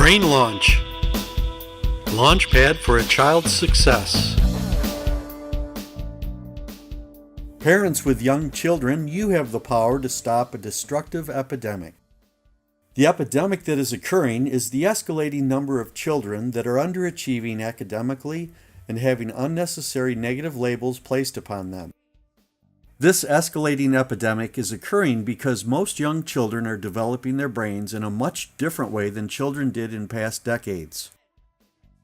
Brain Launch. Launchpad for a child's success. Parents with young children, you have the power to stop a destructive epidemic. The epidemic that is occurring is the escalating number of children that are underachieving academically and having unnecessary negative labels placed upon them. This escalating epidemic is occurring because most young children are developing their brains in a much different way than children did in past decades.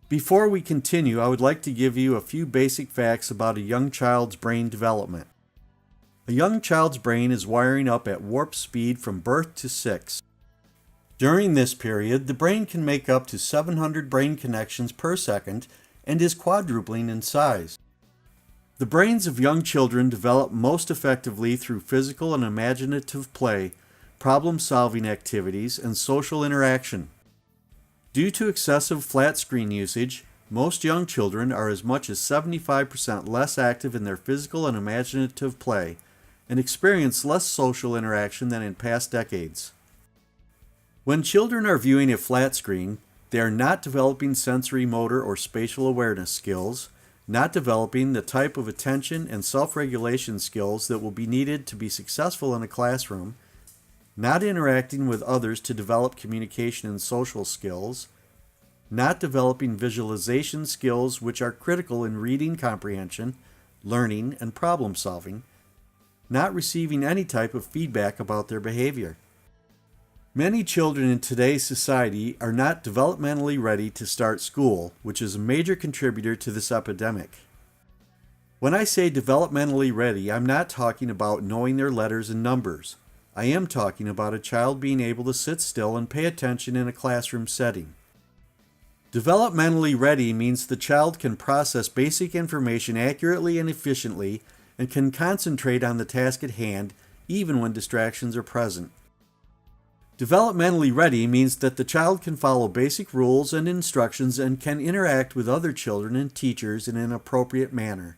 Before we continue, I would like to give you a few basic facts about a young child's brain development. A young child's brain is wiring up at warp speed from birth to 6. During this period, the brain can make up to 700 brain connections per second and is quadrupling in size. The brains of young children develop most effectively through physical and imaginative play, problem-solving activities, and social interaction. Due to excessive flat screen usage, most young children are as much as 75% less active in their physical and imaginative play and experience less social interaction than in past decades. When children are viewing a flat screen, they are not developing sensory motor or spatial awareness skills, not developing the type of attention and self-regulation skills that will be needed to be successful in a classroom, not interacting with others to develop communication and social skills, not developing visualization skills which are critical in reading comprehension, learning, and problem solving, not receiving any type of feedback about their behavior. Many children in today's society are not developmentally ready to start school, which is a major contributor to this epidemic. When I say developmentally ready, I'm not talking about knowing their letters and numbers. I am talking about a child being able to sit still and pay attention in a classroom setting. Developmentally ready means the child can process basic information accurately and efficiently and can concentrate on the task at hand even when distractions are present. Developmentally ready means that the child can follow basic rules and instructions and can interact with other children and teachers in an appropriate manner.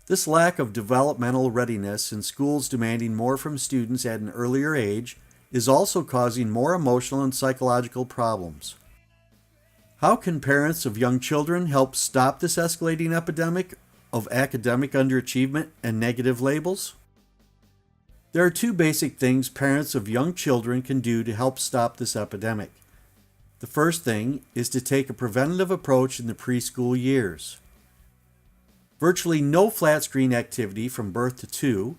This lack of developmental readiness in schools demanding more from students at an earlier age is also causing more emotional and psychological problems. How can parents of young children help stop this escalating epidemic of academic underachievement and negative labels? There are two basic things parents of young children can do to help stop this epidemic. The first thing is to take a preventative approach in the preschool years. Virtually no flat screen activity from birth to 2.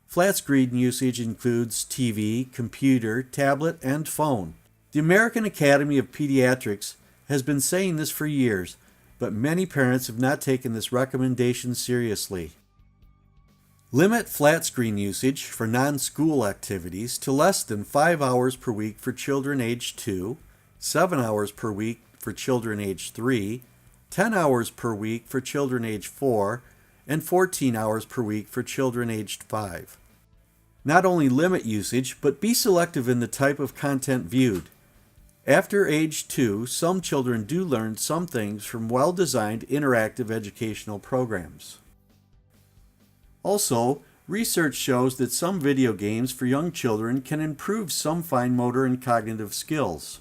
Flat screen usage includes TV, computer, tablet, and phone. The American Academy of Pediatrics has been saying this for years, but many parents have not taken this recommendation seriously. Limit flat screen usage for non-school activities to less than 5 hours per week for children aged 2, 7 hours per week for children aged 3, 10 hours per week for children aged 4, and 14 hours per week for children aged 5. Not only limit usage, but be selective in the type of content viewed. After age 2, some children do learn some things from well-designed interactive educational programs. Also, research shows that some video games for young children can improve some fine motor and cognitive skills.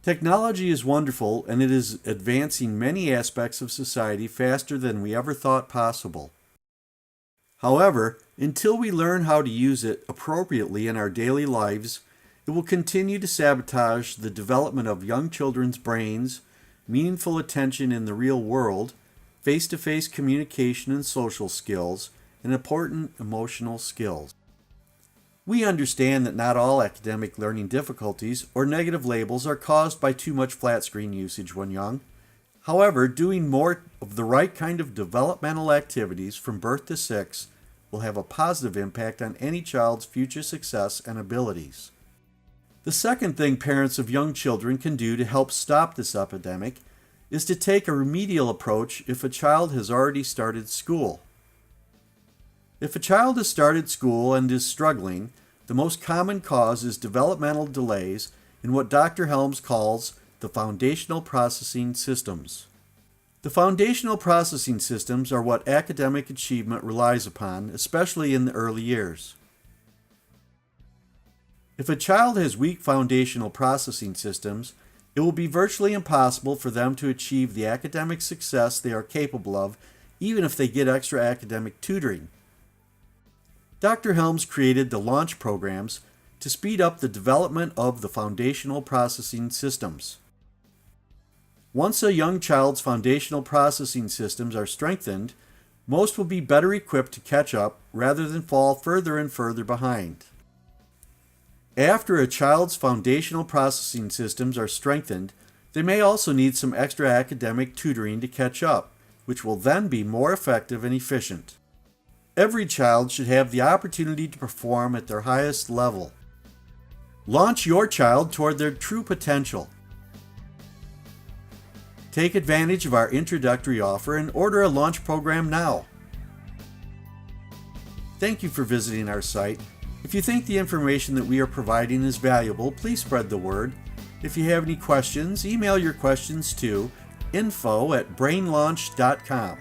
Technology is wonderful and it is advancing many aspects of society faster than we ever thought possible. However, until we learn how to use it appropriately in our daily lives, it will continue to sabotage the development of young children's brains, meaningful attention in the real world, face-to-face communication and social skills, and important emotional skills. We understand that not all academic learning difficulties or negative labels are caused by too much flat screen usage when young. However, doing more of the right kind of developmental activities from birth to 6 will have a positive impact on any child's future success and abilities. The second thing parents of young children can do to help stop this epidemic is to take a remedial approach if a child has already started school. If a child has started school and is struggling, the most common cause is developmental delays in what Dr. Helms calls the foundational processing systems. The foundational processing systems are what academic achievement relies upon, especially in the early years. If a child has weak foundational processing systems, it will be virtually impossible for them to achieve the academic success they are capable of, even if they get extra academic tutoring. Dr. Helms created the launch programs to speed up the development of the foundational processing systems. Once a young child's foundational processing systems are strengthened, most will be better equipped to catch up rather than fall further and further behind. After a child's foundational processing systems are strengthened, they may also need some extra academic tutoring to catch up, which will then be more effective and efficient. Every child should have the opportunity to perform at their highest level. Launch your child toward their true potential. Take advantage of our introductory offer and order a launch program now. Thank you for visiting our site. If you think the information that we are providing is valuable, please spread the word. If you have any questions, email your questions to info@brainlaunch.com.